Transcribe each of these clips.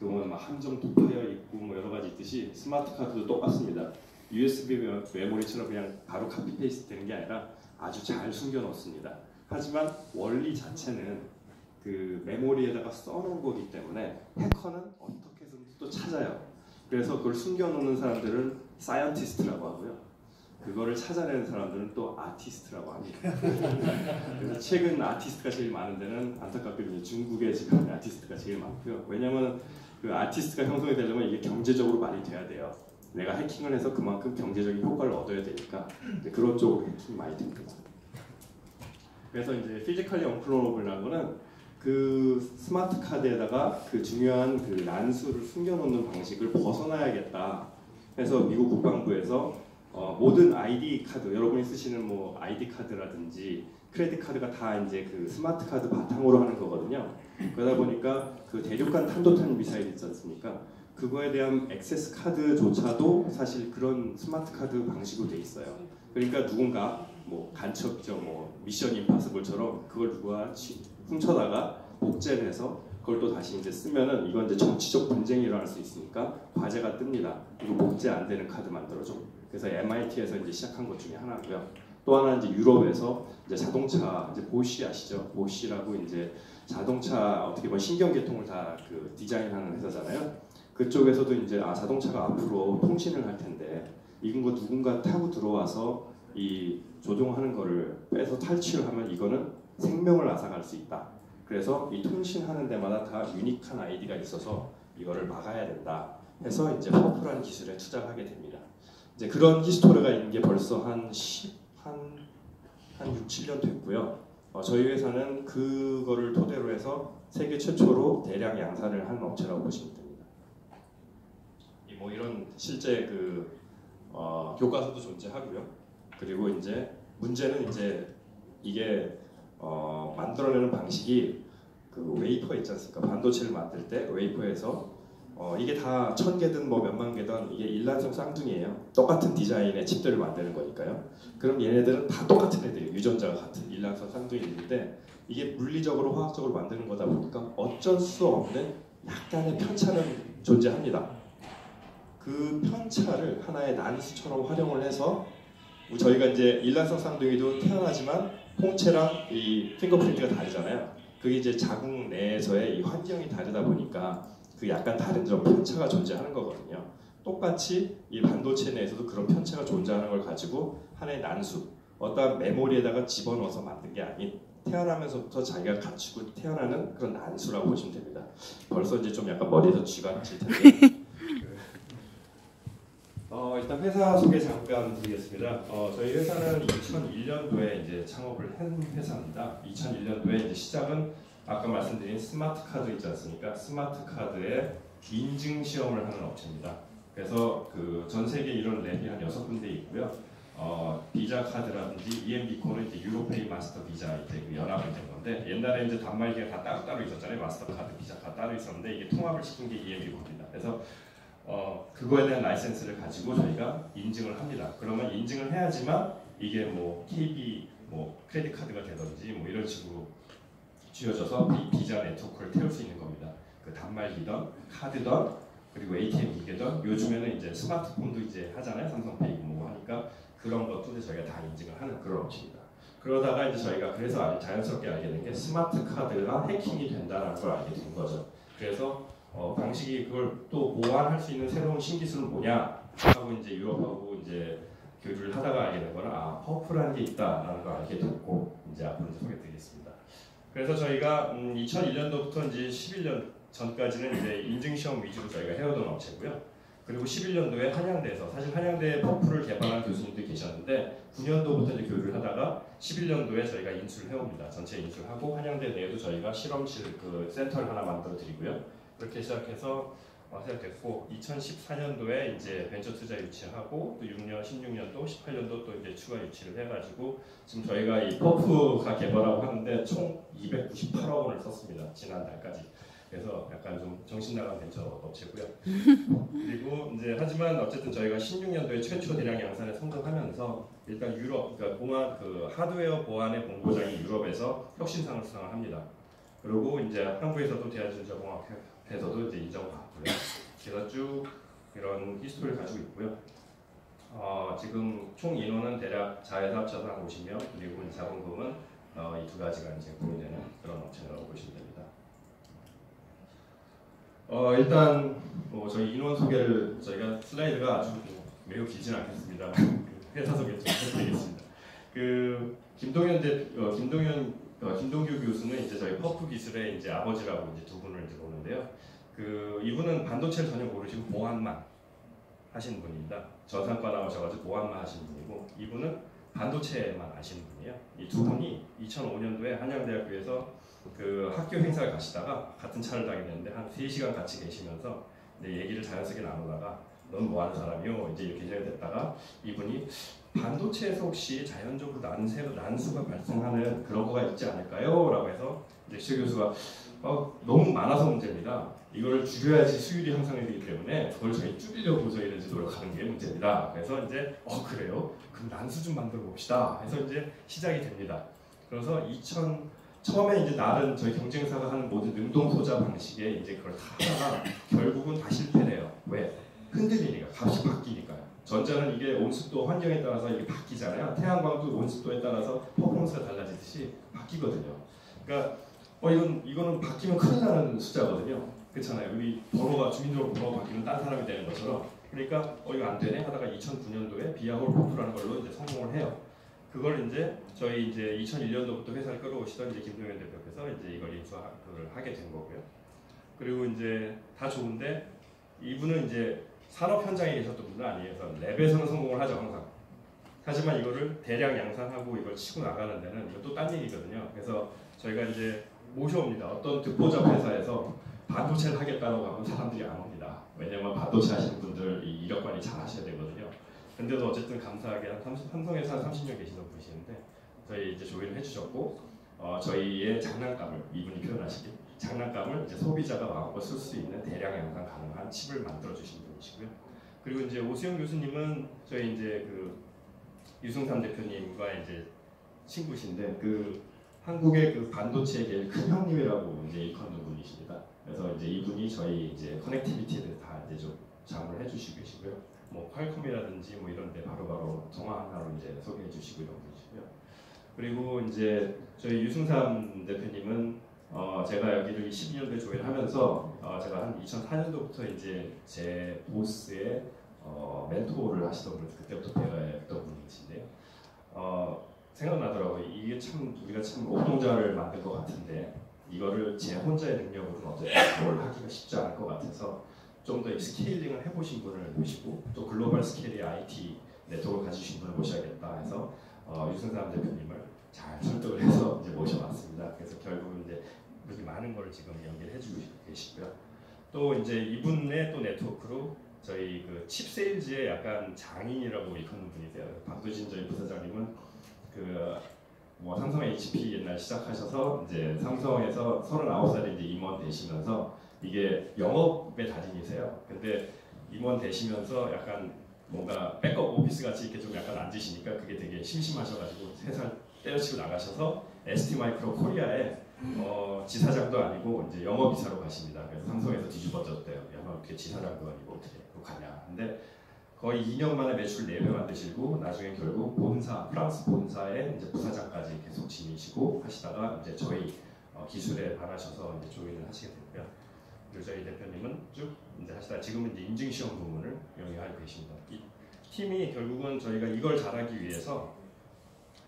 그거는 막 함정 도파열 있고 뭐 여러 가지 있듯이 스마트 카드도 똑같습니다. USB 메모리처럼 그냥 바로 카피 페이스트 되는 게 아니라 아주 잘 숨겨 놓습니다. 하지만 원리 자체는 그 메모리에다가 써놓은 거기 때문에 해커는 어떻게 해서든 또 찾아요. 그래서 그걸 숨겨놓는 사람들은 사이언티스트라고 하고요. 그거를 찾아내는 사람들은 또 아티스트라고 합니다. 그래서 최근 아티스트가 제일 많은 데는 안타깝게도 중국에 지금 아티스트가 제일 많고요. 왜냐하면 그 아티스트가 형성이 되려면 이게 경제적으로 많이 돼야 돼요. 내가 해킹을 해서 그만큼 경제적인 효과를 얻어야 되니까 그런 쪽으로 해킹이 많이 됩니다. 그래서 이제 피지컬리 언클로너블이라는 거는 그 스마트 카드에다가 그 중요한 그 난수를 숨겨놓는 방식을 벗어나야겠다. 해서 미국 국방부에서 모든 아이디 카드, 여러분이 쓰시는 뭐 아이디 카드라든지 크레딧 카드가 다 이제 그 스마트 카드 바탕으로 하는 거거든요. 그러다 보니까 그 대륙간 탄도탄 미사일 있지 않습니까? 그거에 대한 액세스 카드조차도 사실 그런 스마트 카드 방식으로 돼 있어요. 그러니까 누군가 뭐 간첩이죠, 뭐 미션 임파서블처럼 그걸 누가 훔쳐다가 복제해서 그걸 또 다시 이제 쓰면은 이건 이제 정치적 분쟁이 일어날 수 있으니까 과제가 뜹니다. 이거 복제 안 되는 카드 만들어줘. 그래서 MIT에서 이제 시작한 것 중에 하나고요. 또 하나는 이제 유럽에서 이제 자동차 이제 보쉬 아시죠? 보쉬라고 이제 자동차 어떻게 보면 신경계통을 다 그 디자인하는 회사잖아요. 그쪽에서도 이제 자동차가 앞으로 통신을 할 텐데 이거 누군가 타고 들어와서 이 조종하는 거를 빼서 탈취를 하면 이거는 생명을 앗아갈 수 있다. 그래서 이 통신하는 데마다 다 유니크한 아이디가 있어서 이거를 막아야 된다. 해서 이제 퍼플한 기술에 투자하게 됩니다. 이제 그런 히스토리가 있는 게 벌써 한 6, 7년 됐고요. 저희 회사는 그거를 토대로 해서 세계 최초로 대량 양산을 하는 업체라고 보시면 됩니다. 뭐 이런 실제 그 교과서도 존재하고요. 그리고 이제 문제는 이제 이게 만들어내는 방식이 그 웨이퍼 있지 않습니까? 반도체를 만들 때 웨이퍼에서 이게 다 1000개든 뭐 몇만 개든 이게 일란성 쌍둥이에요. 똑같은 디자인의 칩들을 만드는 거니까요. 그럼 얘네들은 다 똑같은 애들이에요. 유전자가 같은 일란성 쌍둥이인데 이게 물리적으로 화학적으로 만드는 거다 보니까 어쩔 수 없는 약간의 편차는 존재합니다. 그 편차를 하나의 난수처럼 활용을 해서 저희가 이제 일란성 쌍둥이도 태어나지만 홍채랑 이 핑거프린트가 다르잖아요. 그게 이제 자궁 내에서의 이 환경이 다르다 보니까 그 약간 다른 점 편차가 존재하는 거거든요. 똑같이 이 반도체 내에서도 그런 편차가 존재하는 걸 가지고 하나의 난수, 어떠한 메모리에다가 집어넣어서 만든 게 아닌 태어나면서부터 자기가 갖추고 태어나는 그런 난수라고 보시면 됩니다. 벌써 이제 좀 약간 머리에서 쥐가 질 텐데. 일단 회사 소개 잠깐 드리겠습니다. 저희 회사는 2001년도에 이제 창업을 한 회사입니다. 2001년도에 이제 시작은 아까 말씀드린 스마트 카드 있지 않습니까? 스마트 카드에 인증 시험을 하는 업체입니다. 그래서 그 전 세계 이런 랩이 한 6군데 있고요. 비자 카드라든지 EMV코는 이제 유로페이 마스터 비자 이제 그 연합이 된 건데 옛날에 이제 단말기가 다 따로따로 있었잖아요. 마스터 카드, 비자 카드 따로 있었는데 이게 통합을 시킨 게 EMV코입니다. 그래서 그거에 대한 라이센스를 가지고 저희가 인증을 합니다. 그러면 인증을 해야지만 이게 뭐 KB 뭐 크레딧 카드가 되든지 뭐 이런 식으로 쥐어져서 비자 네트워크를 태울 수 있는 겁니다. 그 단말기든 카드든 그리고 ATM 기계든 요즘에는 이제 스마트폰도 이제 하잖아요. 삼성페이 뭐 하니까 그런 것도 저희가 다 인증을 하는 그런 업체입니다. 그러다가 이제 저희가 그래서 아주 자연스럽게 알게 된 게 스마트 카드가 해킹이 된다는 걸 알게 된 거죠. 그래서 방식이 그걸 또 보완할 수 있는 새로운 신기술은 뭐냐 하고 이제 유럽하고 이제 교류를 하다가 알게 된 거는 퍼플한 게 있다라는 걸 알게 됐고 이제 앞으로 소개드리겠습니다. 그래서 저희가 2001년도부터 이제 11년 전까지는 이제 인증 시험 위주로 저희가 해오던 업체고요. 그리고 11년도에 한양대에서 사실 한양대 퍼플을 개발한 교수님들이 계셨는데 9년도부터 이제 교류를 하다가 11년도에 저희가 인수를 해옵니다. 전체 인수하고 한양대 내에도 저희가 실험실 그 센터를 하나 만들어 드리고요. 그렇게 시작해서 시작됐고 2014년도에 이제 벤처 투자 유치하고 또 6년, 16년도, 18년도 또 이제 추가 유치를 해가지고 지금 저희가 이 퍼프가 개발하고 하는데 총 298억 원을 썼습니다. 지난달까지. 그래서 약간 좀 정신 나간 벤처 업체고요. 그리고 이제 하지만 어쨌든 저희가 16년도에 최초 대량 양산에 성공하면서 일단 유럽, 그러니까 공학 그 하드웨어 보안의 본고장이 유럽에서 혁신상을 수상을 합니다. 그리고 이제 한국에서도 대한전자공학회에서도 이제 인정받고요. 그런 히스토리를 가지고 있고요. 지금 총 인원은 대략 자회사 합쳐서 한 50명, 그리고 자본금은 이 두 가지가 이제 고민되는 그런 업체라고 보시면 됩니다. 일단 저희 인원 소개를 저희가 슬라이드가 아주 매우 길지는 않겠습니다. 회사 소개 좀 해드리겠습니다. 김동규 교수는 이제 저희 퍼프 기술의 이제 아버지라고 이제 두 분을 이제 보는데요. 이분은 반도체를 전혀 모르시고 보안만 하시는 분입니다. 전산과 나오셔가지고 보안만 하시는 분이고, 이분은 반도체만 아시는 분이에요. 이 두 분이 2005년도에 한양대학교에서 학교 행사를 가시다가 같은 차를 타게 됐는데 한 3시간 같이 계시면서 이제 얘기를 자연스럽게 나누다가 넌 뭐 하는 사람이요? 이제 이렇게 시작됐다가 이분이 반도체에서 혹시 자연적으로 난수가 발생하는 그런 거가 있지 않을까요? 라고 해서 이제 시 교수가 너무 많아서 문제입니다. 이거를 줄여야지 수율이 향상되기 때문에 그걸 저희 줄이려고 저희는 이제 노력하는 게 문제입니다. 그래서 이제 그래요? 그럼 난수 좀 만들어 봅시다. 해서 이제 시작이 됩니다. 그래서 처음에 이제 나름 저희 경쟁사가 하는 모든 능동 소자 방식에 이제 그걸 다 하다가 결국은 다 실패해요. 왜? 흔들리니까, 값이 바뀌니까요. 전자는 이게 온습도 환경에 따라서 이게 바뀌잖아요. 태양광도 온습도에 따라서 퍼포먼스가 달라지듯이 바뀌거든요. 그러니까 이거는 바뀌면 큰일 나는 숫자거든요. 그렇잖아요. 우리 주민등록 번호가 바뀌면 딴 사람이 되는 것처럼. 그러니까 이거 안 되네 하다가 2009년도에 비아홀 포트라는 걸로 이제 성공을 해요. 그걸 이제 저희 이제 2001년도부터 회사를 끌어오시던 이제 김동현 대표께서 이제 이걸 인수를 하게 된 거고요. 그리고 이제 다 좋은데 이분은 이제 산업 현장에 계셨던 분은 아니에요. 그래서 랩에서는 성공을 하죠 항상. 하지만 이거를 대량 양산하고 이걸 치고 나가는 데는 이것도 딴 얘기거든요. 그래서 저희가 이제 모셔옵니다. 어떤 듣보잡 회사에서 반도체를 하겠다고 하면 사람들이 안 옵니다. 왜냐면 반도체 하시는 분들 이 이력관리 잘 하셔야 되거든요. 근데도 어쨌든 감사하게 삼성에서 한 30년 계시던 분이시는데 저희 이제 조인을 해주셨고 저희의 장난감을 이분이 표현하시길 장난감을 이제 소비자가 마음껏 쓸 수 있는 대량 양산 가능한 칩을 만들어 주신 분이시고요. 그리고 이제 오수영 교수님은 저희 이제 유승삼 대표님과 이제 친구신데 한국의 반도체계의 큰 형님이라고 이제 일컫는 분이십니다. 그래서 이제 이분이 저희 이제 커넥티비티를 다 이제 좀 장을 해주시고 계시고요. 뭐 퀄컴이라든지 뭐 이런데 바로바로 정화 하나로 이제 소개해 주시고 이런 분이시고요. 그리고 이제 저희 유승삼 대표님은 제가 여기를 12년도에 조인을 하면서 제가 한 2004년도부터 이제 제 보스의 멘토를 하시던 분, 그때부터 배웠던 분이신데요. 생각나더라고요. 이게 참 우리가 참 옥동자를 만든 것 같은데 이거를 제 혼자의 능력으로는 어쨌든 뭘 하기가 쉽지 않을 것 같아서 좀 더 스케일링을 해보신 분을 모시고 또 글로벌 스케일의 IT 네트워크를 가지신 분을 모셔야겠다 해서 유승삼 대표님을 잘 설득을 해서 이제 모셔왔습니다. 그래서 결국은 이제 이렇게 많은 걸 지금 연결해 주고 계시고요. 또 이제 이분의 또 네트워크로 저희 칩 세일즈의 약간 장인이라고 일컫는 분이세요. 박두진 저희 부사장님은 삼성 HP 옛날 시작하셔서 이제 삼성에서 39살에 이제 임원 되시면서 이게 영업의 달인이세요. 근데 임원 되시면서 약간 뭔가 백업 오피스 같이 이렇게 좀 약간 앉으시니까 그게 되게 심심하셔가지고 회사를 때려치고 나가셔서 ST마이크로 코리아에 지사장도 아니고 이제 영업이사로 가십니다. 그래서 삼성에서 뒤집어졌대요. 야, 어떻게 지사장도 아니고 어떻게 가냐. 근데 거의 2년 만에 매출 4배 만드시고 나중에 결국 프랑스 본사의 이제 부사장까지 계속 지니시고 하시다가 이제 저희 기술에 반하셔서 이제 조인을 하시게 됐고요. 그리고 저희 대표님은 쭉 이제 하시다가 지금은 이제 인증시험 부문을 영위하고 계십니다. 이 팀이 결국은 저희가 이걸 잘하기 위해서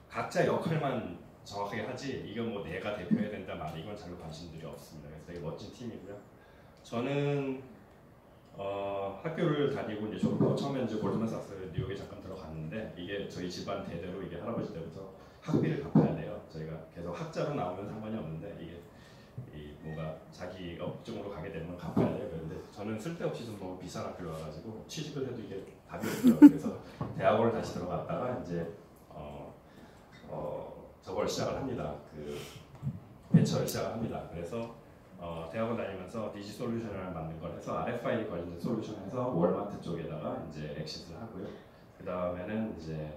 각자 역할만 정확하게 하지 이건 뭐 내가 대표해야 된다 말 이건 별로 관심들이 없습니다. 그래서 되게 멋진 팀이고요. 저는 학교를 다니고 이제 졸업하고 처음에 이제 골드만삭스 뉴욕에 잠깐 들어갔는데 이게 저희 집안 대대로 이게 할아버지 때부터 학비를 갚아야 돼요. 저희가 계속 학자로 나오면 상관이 없는데 이게 뭔가 자기 업종으로 가게 되면 갚아야 돼요. 그런데 저는 쓸데없이 좀 너무 비싼 학교를 와가지고 취직을 해도 이게 답이 없더라고요. 그래서 대학원을 다시 들어갔다가 이제 저걸 시작을 합니다. 벤처를 시작을 합니다. 그래서 대학원 다니면서 디지솔루션을 만든 걸 해서 RFID 관련된 솔루션에서 월마트 쪽에다가 이제 엑시트를 하고요. 그 다음에는 이제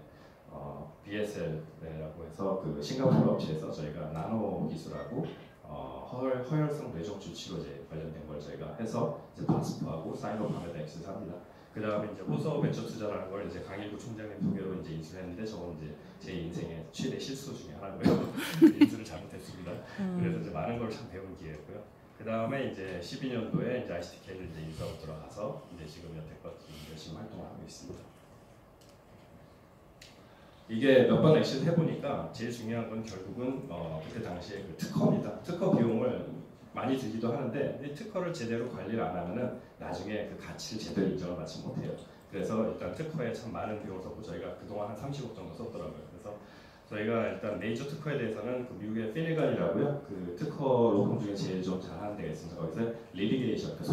BSL이라고 해서 싱가포르 업체에서 저희가 나노 기술하고 허혈성 뇌졸중 치료제 관련된 걸 저희가 해서 이제 바스프하고 사인업함에다 액세스합니다. 그 다음에 이제 호서 벤처 투자라는 걸 이제 강일구 총장님 소개로 이제 인수했는데 저건 이제 제 인생의 최대 실수 중에 하나고요. 인수를 잘못했습니다. 그래서 이제 많은 걸 참 배운 기회였고요. 그 다음에 이제 12년도에 이제 ICTK를 이제 인수하고 들어가서 이제 지금 여태껏 열심히 활동을 하고 있습니다. 이게 몇 번 엑시트 해보니까 제일 중요한 건 결국은 그때 당시에 그 특허입니다. 특허 비용을 많이 들기도 하는데 이 특허를 제대로 관리를 안 하면은 나중에 그 가치를 제대로 인정을 받지 못해요. 그래서 일단 특허에 참 많은 비용을 썼고 저희가 그동안 한 30억 정도 썼더라고요. 그래서 저희가 일단 메이저 특허에 대해서는 그 미국의 피니건이라고요. 그 특허 로펌 중에 제일 좀 잘하는 데가 있습니다. 거기서 리티게이션, 그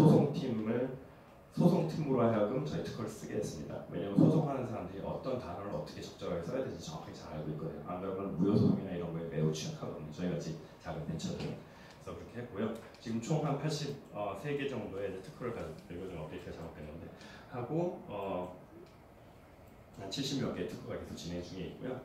소송팀으로 하여금 저희 특허를 쓰게 했습니다. 왜냐하면 소송하는 사람들이 어떤 단어를 어떻게 적절하게 써야 되는지 정확히 잘 알고 있거든요. 안 그러면 무효소송이나 이런 거에 매우 취약하거든요. 저희같이 작은 벤처들은. 그래서 그렇게 했고요. 지금 총 한 83개 정도의 특허를 가지고 좀 업데이트가 잘못됐는데 하고 한 70몇 개의 특허가 계속 진행 중에 있고요.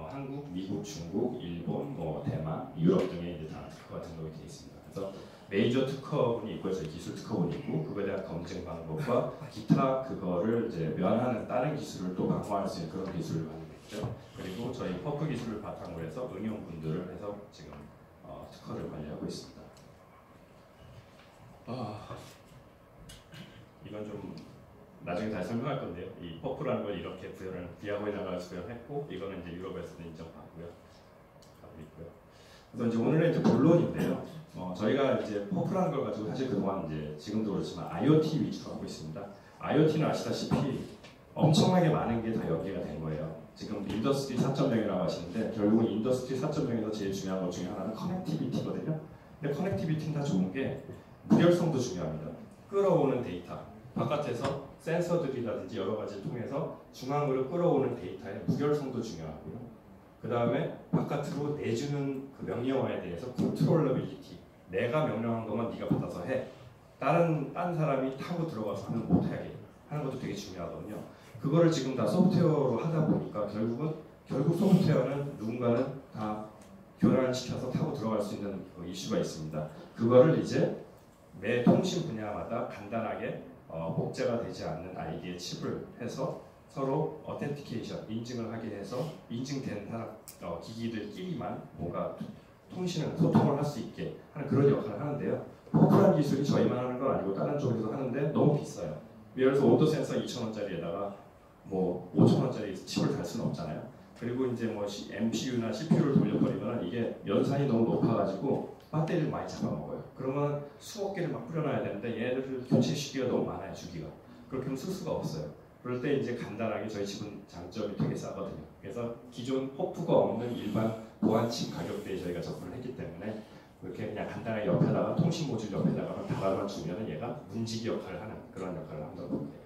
한국, 미국, 중국, 일본, 대만, 유럽 등에 이제 다 특허가 등록이 되어 있습니다. 그래서 메이저 특허분이 있고 저희 기술 특허분이 있고 그거에 대한 검증 방법과 기타 그거를 이제 면하는 다른 기술을 또 강화할 수 있는 그런 기술을 가지고 있죠. 그리고 저희 퍼프 기술을 바탕으로 해서 응용분들을 해서 지금 특허를 관리하고 있습니다. 이건 좀 나중에 다시 설명할 건데요. 이 퍼프라는 걸 이렇게 비아고에 나가서 구현했고 이거는 이제 유럽에서도 인정받고요. 하고 있고요. 그래서 이제 오늘은 이제 본론인데요. 저희가 이제 퍼프라는 걸 가지고 사실 그동안 이제 지금도 그렇지만 IoT 위주로 하고 있습니다. IoT는 아시다시피 엄청나게 많은 게 다 연계가 된 거예요. 지금 인더스트리 4.0이라고 하시는데 결국은 인더스트리 4.0에서 제일 중요한 것 중에 하나는 커넥티비티거든요. 근데 커넥티비티는 다 좋은 게 무결성도 중요합니다. 끌어오는 데이터, 바깥에서 센서들이라든지 여러 가지를 통해서 중앙으로 끌어오는 데이터의 무결성도 중요하고요. 그 다음에 바깥으로 내주는 그 명령어에 대해서 컨트롤러빌리티, 내가 명령한 것만 네가 받아서 해. 딴 사람이 타고 들어가서 하면 못하게 하는 것도 되게 중요하거든요. 그거를 지금 다 소프트웨어로 하다 보니까 결국 소프트웨어는 누군가는 다 교란시켜서 타고 들어갈 수 있는 그 이슈가 있습니다. 그거를 이제 매 통신 분야마다 간단하게 복제가 되지 않는 아이디의 칩을 해서 서로 어텐티케이션, 인증을 하게 해서 인증된 기기들끼리만 뭔가 소통을 할 수 있게 하는 그런 역할을 하는데요. 퍼프라는 기술이 저희만 하는 건 아니고 다른 쪽에서 하는데 너무 비싸요. 예를 들어서 온도 센서 2,000원짜리에다가 뭐 5,000원짜리 칩을 달 수는 없잖아요. 그리고 이제 뭐 MPU나 CPU를 돌려버리면 이게 연산이 너무 높아가지고 배터리를 많이 잡아먹어요. 그러면 수억 개를 막 뿌려놔야 되는데 얘네들 교체 시기가 너무 많아요, 주기가. 그렇게 하면 쓸 수가 없어요. 그럴 때 이제 간단하게 저희 칩은 장점이 되게 싸거든요. 그래서 기존 퍼프가 없는 일반 보안칩 가격대에 저희가 접근을 했기 때문에 이렇게 그냥 간단하게 옆에다가 통신 모듈 옆에다가 달아만 주면 얘가 문지기 역할을 하는 그런 역할을 한다고 보면 돼요.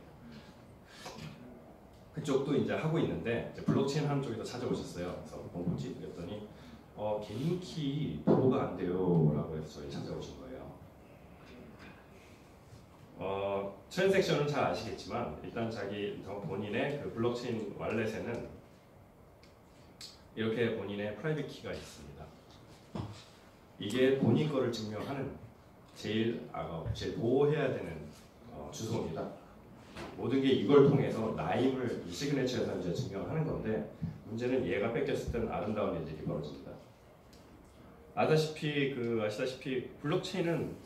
그쪽도 이제 하고 있는데 이제 블록체인 하는 쪽에서 찾아오셨어요. 그래서 뭐지? 그랬더니 개인 키 보호가 안 돼요라고 해서 저희 찾아오신 거예요. 트랜잭션은 잘 아시겠지만 일단 자기 본인의 그 블록체인 wallet에는 이렇게 본인의 프라이빗 키가 있습니다. 이게 본인 거를 증명하는 제일 보호해야 되는 주소입니다. 모든 게 이걸 통해서 나임을 시그네처에서 이제 증명하는 건데 문제는 얘가 뺏겼을 때는 아름다운 일들이 벌어집니다. 아시다시피 블록체인은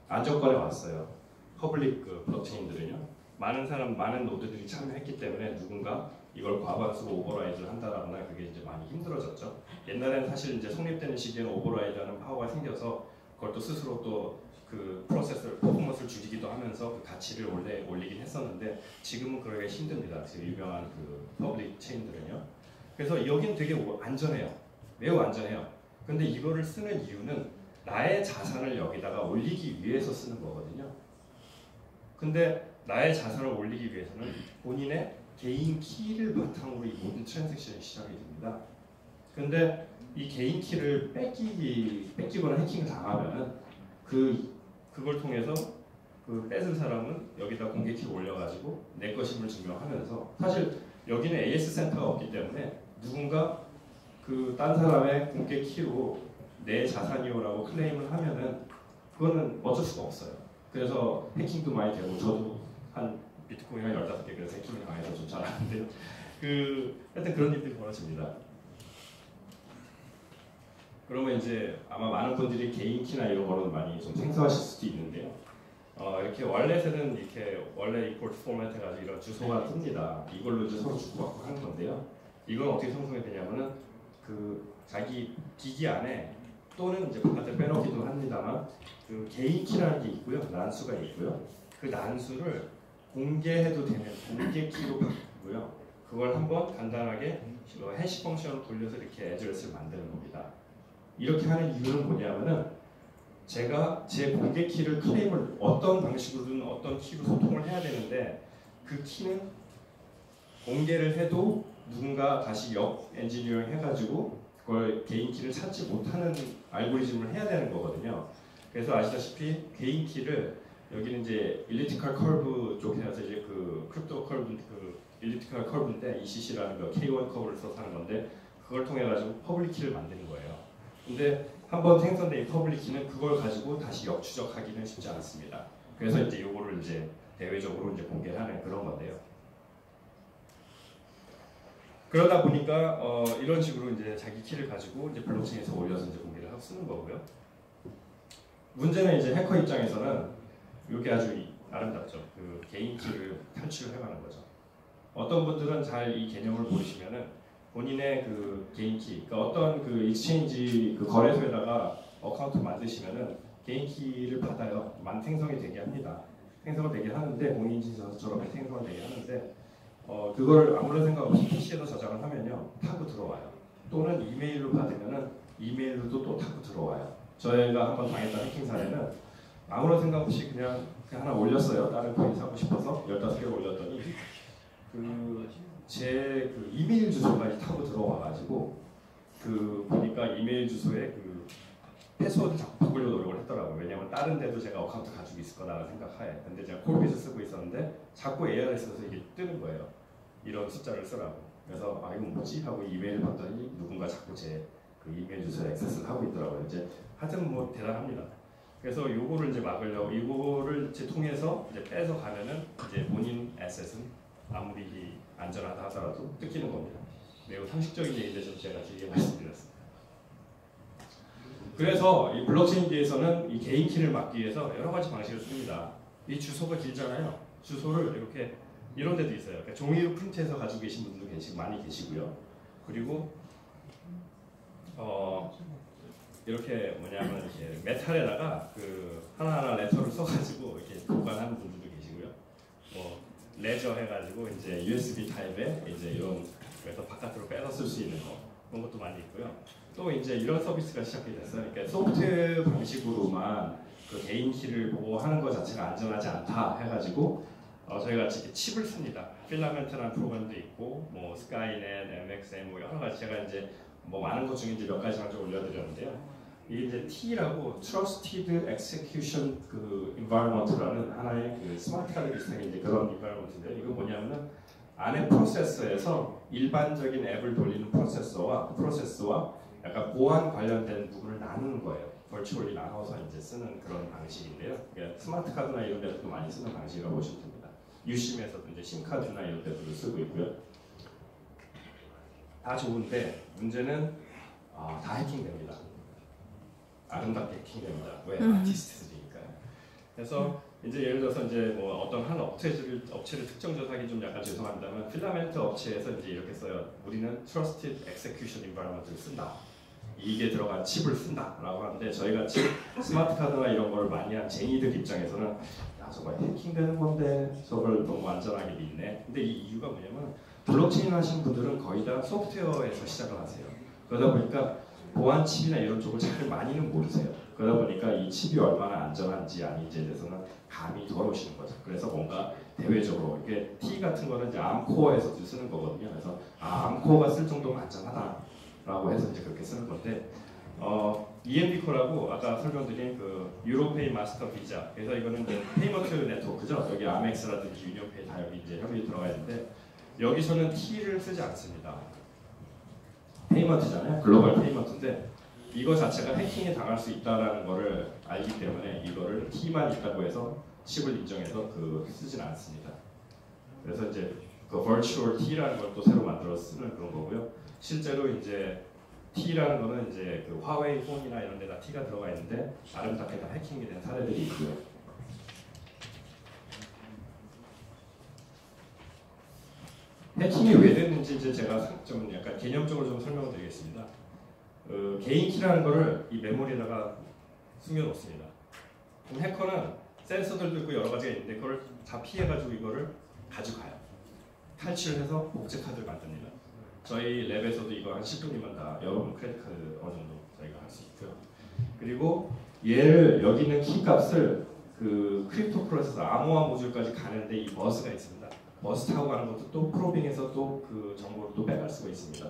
안정권에 왔어요. 퍼블릭 블록체인들은요. 많은 노드들이 참여했기 때문에 누군가 이걸 과반수로 오버라이드를 한다라거나 그게 이제 많이 힘들어졌죠. 옛날에는 사실 이제 성립되는 시기에는 오버라이드하는 파워가 생겨서 그걸 또 스스로 또 그 프로세스를 퍼포먼스를 줄이기도 하면서 그 가치를 올리긴 했었는데 지금은 그러기가 힘듭니다. 그 유명한 그 퍼블릭 체인들은요. 그래서 여긴 되게 안전해요. 매우 안전해요. 근데 이거를 쓰는 이유는 나의 자산을 여기다가 올리기 위해서 쓰는 거거든요. 근데 나의 자산을 올리기 위해서는 본인의 개인 키를 바탕으로 이 모든 트랜잭션이 시작이 됩니다. 근데 이 개인 키를 뺏기거나 해킹을 당하면은 그걸 통해서 그 뺏은 사람은 여기다 공개 키를 올려가지고 내 것임을 증명하면서 사실 여기는 AS 센터가 없기 때문에 누군가 그 딴 사람의 공개 키로 내 자산이요라고 클레임을 하면은 그거는 어쩔 수가 없어요. 그래서 해킹도 많이 되고 저도 한 비트코인 한 15개 그래서 해킹이 강해서 좀 잘 아는데요. 하여튼 그런 일들이 벌어집니다. 그러면 이제 아마 많은 분들이 개인 키나 이런 거는 많이 좀 생소하실 수도 있는데요. 이렇게 월렛에는 이렇게 원래 임포트 포맷 해가지고 이런 주소가 뜹니다. 이걸로 이제 서로 주고받고 하는 건데요. 이건 어떻게 생성이 되냐면은 자기 기기 안에 또는 이제 바깥에 빼놓기도 합니다만 개인 키라는 게 있고요, 난수가 있고요. 그 난수를 공개해도 되는 공개 키로 바꾸고요. 그걸 한번 간단하게 해시 펑션을 돌려서 이렇게 애드레스를 만드는 겁니다. 이렇게 하는 이유는 뭐냐면은 제가 제 공개 키를 클레임을 어떤 방식으로든 어떤 키로 소통을 해야 되는데 그 키는 공개를 해도 누군가 다시 역 엔지니어링 해가지고 그걸 개인 키를 찾지 못하는 알고리즘을 해야 되는 거거든요. 그래서 아시다시피 개인 키를 여기는 이제 일리티컬 커브 쪽에서 이제 크립토 커브 일리티컬 커브인데 ECC라는 거 K1 커브를 써서 하는 건데 그걸 통해 가지고 퍼블릭 키를 만드는 거예요. 근데 한번 생성된 퍼블릭 키는 그걸 가지고 다시 역추적하기는 쉽지 않습니다. 그래서 이제 요거를 이제 대외적으로 이제 공개하는 그런 건데요. 그러다 보니까 이런 식으로 이제 자기 키를 가지고 이제 블록체인에서 올려서 이제 공개를 하고 쓰는 거고요. 문제는 이제 해커 입장에서는 이게 아주 아름답죠. 개인 키를 탈출해가는 거죠. 어떤 분들은 잘 이 개념을 모르시면은 본인의 개인 키, 그러니까 어떤 익스체인지 거래소에다가 어카운트 만드시면은 개인 키를 받아요. 생성이 되게 합니다. 생성을 되게 하는데 공인인증서처럼 생성을 되게 하는데 그걸 아무런 생각 없이 PC에서 저장을 하면요 타고 들어와요. 또는 이메일로 받으면은 이메일로도 또 타고 들어와요. 저희가 한번 당했던 해킹 사례는 아무런 생각 없이 그냥 하나 올렸어요. 다른 코인 사고 싶어서 15개를 올렸더니 제 이메일 주소까지 타고 들어와가지고 보니까 이메일 주소에 패스워드 자꾸 바꾸려고 노력을 했더라고요. 왜냐면 다른 데도 제가 어카운트 가지고 있을 거다라는 생각하에. 근데 제가 콜빗을 쓰고 있었는데 자꾸 ARS에서 이게 뜨는 거예요. 이런 숫자를 쓰라고. 그래서 이건 뭐지? 하고 이메일을 봤더니 누군가 자꾸 제 이메일 주소에 액세스를 하고 있더라고요. 이제 하여튼 뭐 대단합니다. 그래서 요거를 이제 막으려고 이거를 이제 통해서 이제 빼서 가면은 이제 본인 에셋은 아무리 안전하다 하더라도 뜯기는 겁니다. 매우 상식적인 얘기인데 좀 제가 길게 말씀드렸습니다. 그래서 이 블록체인계에서는 이 개인 키를 막기 위해서 여러 가지 방식을 씁니다. 이 주소가 길잖아요. 주소를 이렇게 이런 데도 있어요. 그러니까 종이로 프린트해서 가지고 계신 분들도 많이 계시고요. 그리고 이렇게 뭐냐면 이렇게 메탈에다가 하나하나 레터를 써가지고 이렇게 보관하는 분들도 계시고요. 레저 해가지고 이제 USB 타입에 이제 이런 그래서 바깥으로 빼서 쓸 수 있는 거 그런 것도 많이 있고요. 또 이제 이런 서비스가 시작이 됐어요. 그러니까 소프트웨어 방식으로만 개인 키를 보호하는 것 자체가 안전하지 않다 해가지고 저희가 이렇게 칩을 씁니다. 필라멘트라는 프로그램도 있고 스카이넷, MXM 여러 가지 제가 이제 많은 것 중에 이제 몇 가지만 좀 올려드렸는데요. 이게 이제 T라고 Trusted Execution Environment라는 하나의 스마트 카드 비슷하게 이제 그런 environment인데요. 이거 뭐냐면은 안에 프로세서에서 일반적인 앱을 돌리는 프로세서와 약간 보안 관련된 부분을 나누는 거예요. 벌추얼리 나눠서 이제 쓰는 그런 방식인데요. 그러니까 스마트 카드나 이런 데서도 많이 쓰는 방식이라고 보시면 됩니다. 유심에서도 이제 심카드나 이런 데서도 쓰고 있고요. 다 좋은데 문제는 다 해킹됩니다. 아름답게 해킹됩니다. 왜? 아티스트들이니까요. 그래서 이제 예를 들어서 이제 어떤 한 업체를 특정적으로 하기 좀 약간 죄송합니다만 필라멘트 업체에서 이제 이렇게 써요. 우리는 Trusted Execution Environment를 쓴다. 이게 들어간 칩을 쓴다라고 하는데 저희가 스마트 카드나 이런 걸 많이 한 쟁이들 입장에서는 저거 해킹되는 건데 저걸 너무 안전하게 믿네. 근데 이 이유가 뭐냐면 블록체인 하신 분들은 거의 다 소프트웨어에서 시작을 하세요. 그러다 보니까 보안 칩이나 이런 쪽을 잘 많이는 모르세요. 그러다 보니까 이 칩이 얼마나 안전한지 아닌지에 대해서는 감이 덜 오시는 거죠. 그래서 뭔가 대외적으로 이게 T 같은 거는 이제 암코어에서 쓰는 거거든요. 그래서 암코어가 쓸 정도면 안전하다라고 해서 이제 그렇게 쓰는 건데 EMB 코라고 아까 설명드린 유로페이 마스터 비자. 그래서 이거는 이제 페이먼트 네트워크죠. 여기 아멕스라든지 유니온페이 다 여기 이제 협의에 들어가 있는데 여기서는 T를 쓰지 않습니다. 페이먼트잖아요. 글로벌 페이먼트인데 이거 자체가 해킹이 당할 수 있다는 거를 알기 때문에 이거를 T만 있다고 해서 칩을 인정해서 쓰진 않습니다. 그래서 이제 그 virtual T라는 걸 또 새로 만들어 쓰는 그런 거고요. 실제로 이제 T라는 거는 이제 그 화웨이 폰이나 이런 데다 T가 들어가 있는데 아름답게 다 해킹이 된 사례들이 있고요. 해킹이 왜 됐는지 이제 제가 좀 약간 개념적으로 좀 설명을 드리겠습니다. 개인 키라는 거를 이 메모리에다가 숨겨놓습니다. 그럼 해커는 센서들도 있고 여러 가지가 있는데 그걸 다 피해가지고 이거를 가져가요. 탈취를 해서 복제 카드를 만듭니다. 저희 랩에서도 이거 한 10분이면 다 여러분 크레딧 카드 어느 정도 저희가 할 수 있고요. 그리고 얘를 여기 있는 키 값을 그 크립토 프로세서 암호화 모듈까지 가는데 이 버스가 있습니다. 버스 타고 가는 것도 또 프로빙해서 또 그 정보를 또 빼갈 수가 있습니다.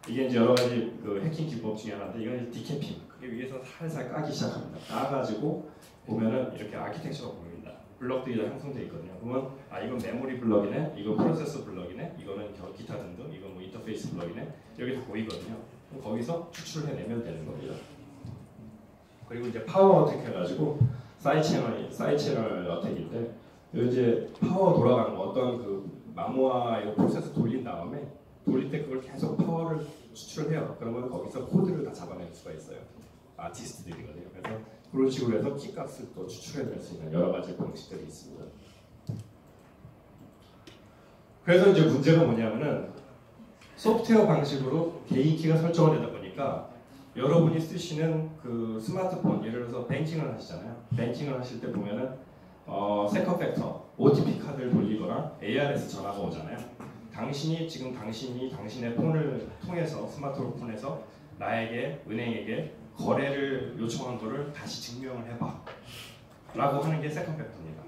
이게 이제 여러 가지 그 해킹 기법 중에 하나인데 이건 이제 디캐핑. 그게 위에서 살살 까기 시작합니다. 까가지고 보면은 이렇게 아키텍처가 보입니다. 블럭들이 다 형성되어 있거든요. 그러면 아 이건 메모리 블럭이네, 이건 프로세서 블럭이네, 이거는 기타 등등, 이건 뭐 인터페이스 블럭이네, 여기 다 보이거든요. 그럼 거기서 추출을 해내면 되는 겁니다. 그리고 이제 파워 어택 해가지고 사이드 채널 어택인데 이제 파워 돌아가는 거 어떤 그 암호화 이거 프로세서 돌린 다음에 돌릴 때 그걸 계속 파워를 추출을 해요. 그러면 거기서 코드를 다 잡아낼 수가 있어요. 아티스트들이거든요. 그래서 그런 식으로 해서 키값을 또 추출해낼 수 있는 여러 가지 방식들이 있습니다. 그래서 이제 문제가 뭐냐면은 소프트웨어 방식으로 개인 키가 설정을 되다 보니까 여러분이 쓰시는 그 스마트폰 예를 들어서 뱅킹을 하시잖아요. 뱅킹을 하실 때 보면은 세컨 팩터, OTP 카드를 돌리거나 ARS 전화가 오잖아요. 당신이 당신의 폰을 통해서 스마트폰에서 나에게 은행에게 거래를 요청한 거를 다시 증명을 해봐 라고 하는 게 세컨 팩터입니다.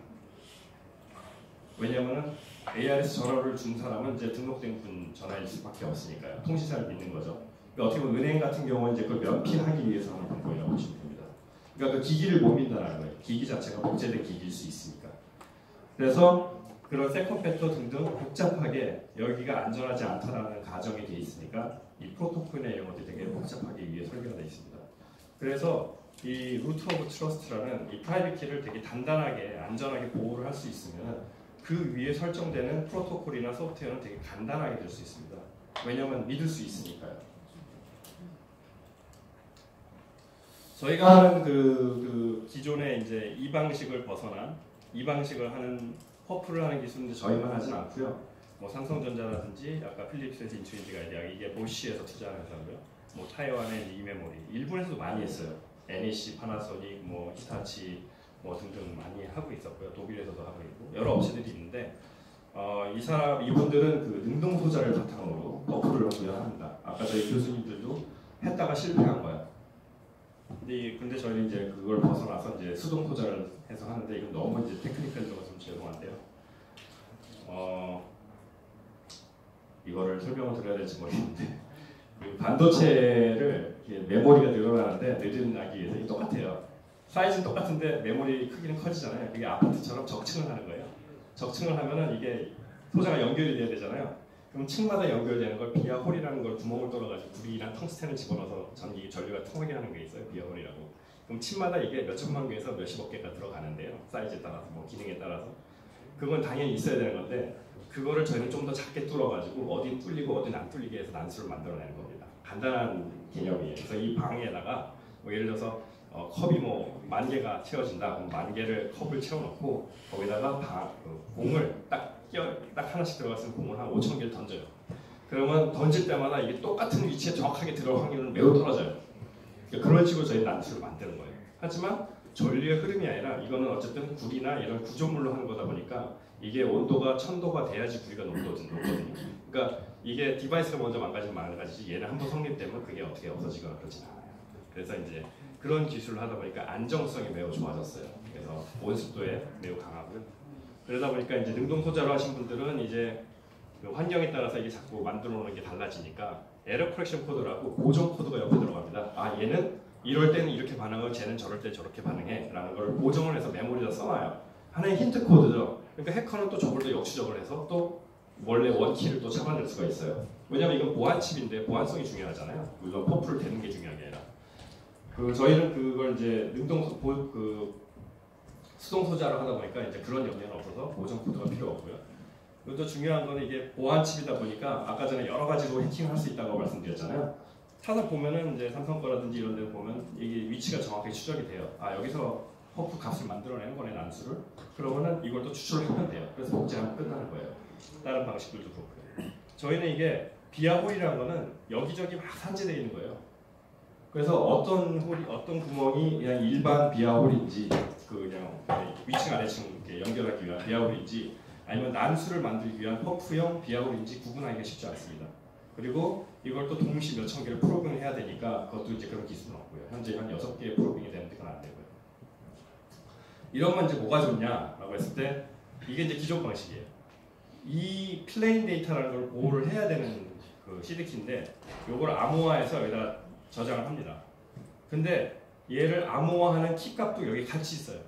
왜냐하면 ARS 전화를 준 사람은 이제 등록된 분 전화일 수밖에 없으니까요. 통신사를 믿는 거죠. 그러니까 어떻게 보면 은행 같은 경우는 이제 그걸 면피하기 위해서 하는 방법이라고 보시면 됩니다. 그러니까 그 기기를 못 믿는다는 거예요. 기기 자체가 복제된 기기일 수 있으니까. 그래서 그런 세컨 팩터 등등 복잡하게 여기가 안전하지 않다라는 가정이 돼 있으니까 이 프로토콜이나 이런 것들이 되게 복잡하게 위에 설계가 되어 있습니다. 그래서 이 루트 오브 트러스트라는 이 프라이빗 키를 되게 단단하게 안전하게 보호를 할 수 있으면 그 위에 설정되는 프로토콜이나 소프트웨어는 되게 간단하게 될 수 있습니다. 왜냐하면 믿을 수 있으니까요. 저희가 하는 그 기존의 이제 이 방식을 벗어난 이 방식을 하는 퍼프를 하는 기술은 저희만 하진 않고요. 뭐 삼성전자라든지 아까 필립스에서 인투인지가 이게 보쉬에서 투자하는 회사고요. 뭐 타이완의 이메모리, 일본에서도 많이 했어요. NEC, 파나소닉, 뭐 히타치 뭐 등등 많이 하고 있었고요. 독일에서도 하고 있고 여러 업체들이 있는데 이분들은 그 능동 소자를 바탕으로 퍼프를 구현합니다. 아까 저희 교수님들도 했다가 실패한 거예요. 근데 저희는 이제 그걸 벗어나서 이제 수동 소자를 해서 하는데 이건 너무 이제 테크니컬적으로 좀 죄송한데요. 이거를 설명을 드려야 될지 모르겠는데 그 반도체를 메모리가 늘어나는데 늘어나기 위해서 똑같아요. 사이즈는 똑같은데 메모리 크기는 커지잖아요. 이게 아파트처럼 적층을 하는 거예요. 적층을 하면은 이게 소자가 연결이 돼야 되잖아요. 그럼 층마다 연결되는 걸 비아홀이라는 걸 구멍을 뚫어가지고 구리랑 텅스텐을 집어넣어서 전기가 통하게 하는 게 있어요. 비아홀이라고. 그럼 층마다 이게 몇 천만 개에서 몇십억 개가 들어가는데요. 사이즈에 따라서 뭐 기능에 따라서 그건 당연히 있어야 되는 건데 그거를 저희는 좀 더 작게 뚫어가지고 어딘 뚫리고 어딘 안 뚫리게 해서 난수를 만들어내는 겁니다. 간단한 개념이에요. 그래서 이 방에다가 뭐 예를 들어서 컵이 뭐 10,000개가 채워진다. 그럼 10,000개를 컵을 채워놓고 거기다가 공을 딱 하나씩 들어갔으면 공을 한 5,000개를 던져요. 그러면 던질 때마다 이게 똑같은 위치에 정확하게 들어갈 확률은 매우 떨어져요. 그러니까 그런 식으로 저희 난수를 만드는 거예요. 하지만 전류의 흐름이 아니라 이거는 어쨌든 구리나 이런 구조물로 하는 거다 보니까 이게 온도가 1000도가 돼야지 구리가 녹거든요. 그러니까 이게 디바이스가 먼저 망가지면 망가지지 얘는 한번 성립되면 그게 어떻게 없어지거나 그러진 않아요. 그래서 이제 그런 기술을 하다 보니까 안정성이 매우 좋아졌어요. 그래서 온습도에 매우 강하고요. 그러다 보니까 이제 능동 소자로 하신 분들은 이제 그 환경에 따라서 이게 자꾸 만들어 놓는 게 달라지니까 에러 커렉션 코드라고 고정 코드가 옆에 들어갑니다. 아 얘는 이럴 때는 이렇게 반응하고 쟤는 저럴 때 저렇게 반응해 라는 걸 보정을 해서 메모리에다 써놔요. 하나의 힌트 코드죠. 그러니까 해커는 또 저걸 또 역추적을 해서 또 원래 원키를 또 잡아낼 수가 있어요. 왜냐면 이건 보안 칩인데 보안성이 중요하잖아요. 물론 퍼프를 대는 게 중요한 게 아니라. 저희는 그걸 이제 수동 소자로 하다 보니까 이제 그런 영역은 없어서 보정 코드가 필요 없고요. 그리고 또 중요한 거는 이게 보안 칩이다 보니까 아까 전에 여러 가지로 해킹할 수 있다고 말씀드렸잖아요. 찾아 보면은 이제 삼성 거라든지 이런 데 보면 이게 위치가 정확하게 추적이 돼요. 아, 여기서 퍼프 값을 만들어내는 거네, 난수를. 그러면은 이걸 또 추출을 하면 돼요. 그래서 복제하면 끝나는 거예요. 다른 방식들도 그렇고요. 저희는 이게 비아홀이라는 거는 여기저기 막 산재되어 있는 거예요. 그래서 어떤 구멍이 그냥 일반 비아홀인지 그냥 위층 아래층 연결하기 위한 비아홀인지 아니면 난수를 만들기 위한 퍼프형 비아홀인지 구분하기가 쉽지 않습니다. 그리고 이걸 또 동시 몇천 개를 프로빙을 해야 되니까 그것도 이제 그런 기술은 없고요. 현재 한 6개의 프로빙이 되는데 그건 안 되고요. 이러면 이제 뭐가 좋냐라고 했을 때 이게 이제 기존 방식이에요. 이 플레인 데이터라는 걸 보호를 해야 되는 그 CD키인데 이걸 암호화해서 여기다 저장을 합니다. 근데 얘를 암호화하는 키 값도 여기 같이 있어요.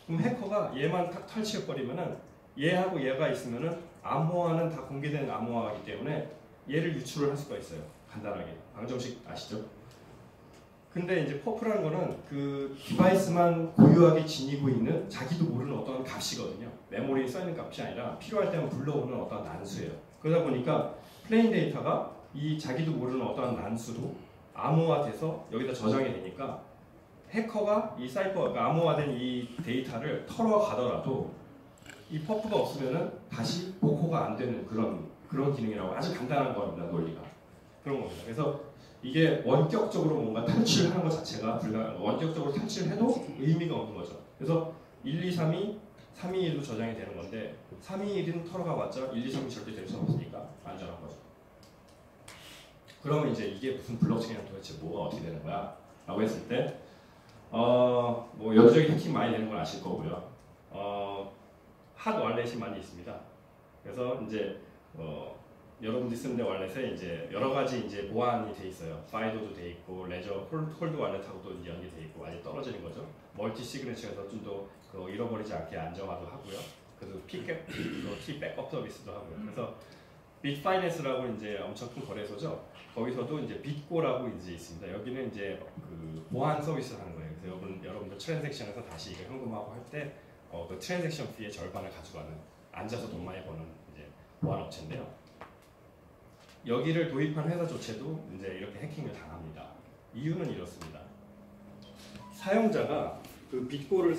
그럼 해커가 얘만 딱 탈취해버리면은 얘하고 얘가 있으면은 암호화는 다 공개된 암호화이기 때문에 얘를 유출을 할 수가 있어요. 간단하게. 방정식 아시죠? 근데 이제 퍼프라는 거는 그 디바이스만 고유하게 지니고 있는 자기도 모르는 어떤 값이거든요. 메모리에 써있는 값이 아니라 필요할 때만 불러오는 어떤 난수예요. 그러다 보니까 플레인 데이터가 이 자기도 모르는 어떤 난수로 암호화돼서 여기다 저장이 되니까 해커가 이 사이퍼, 그러니까 암호화된 이 데이터를 털어가더라도 이 퍼프가 없으면은 다시 복호가 안 되는 그런 기능이라고. 아주 간단한 겁니다, 논리가. 그런 겁니다. 그래서 이게 원격적으로 뭔가 탈취하는 것 자체가 원격적으로 탈취해도 의미가 없는 거죠. 그래서 1, 2, 3이 321로 저장이 되는 건데 321은 털어가봤자 1, 2, 3이 절대 될 수 없으니까 안전한 거죠. 그러면 이제 이게 무슨 블록체인이랑 도대체 뭐가 어떻게 되는 거야? 라고 했을 때 뭐 여기저기 해킹 많이 되는 걸 아실 거고요. 핫 월렛이 많이 있습니다. 그래서 이제 여러분들이 쓰는 데 월렛에 이제 여러 가지 이제 보안이 돼 있어요. 파이도도 돼 있고 레저 홀드 월렛하고도 이제 연계돼 있고 아직 떨어지는 거죠. 멀티 시그니처에서 좀 더 잃어버리지 않게 안정화도 하고요. 그래서 키 백업 서비스도 하고요. 그래서 빅파이낸스라고 이제 엄청 큰 거래소죠. 거기서도 이제 빅고라고 이제 있습니다. 여기는 이제 그 보안 서비스를 하는 거예요. 그래서 여러분들 트랜잭션에서 다시 이거 현금화하고 할 때 그 트랜잭션 피의 절반을 가져가는, 앉아서 돈 많이 버는 이제 보안 업체인데요. 여기를 도입한 회사 조차도 이제 이렇게 해킹을 당합니다. 이유는 이렇습니다. 사용자가 그 빅고를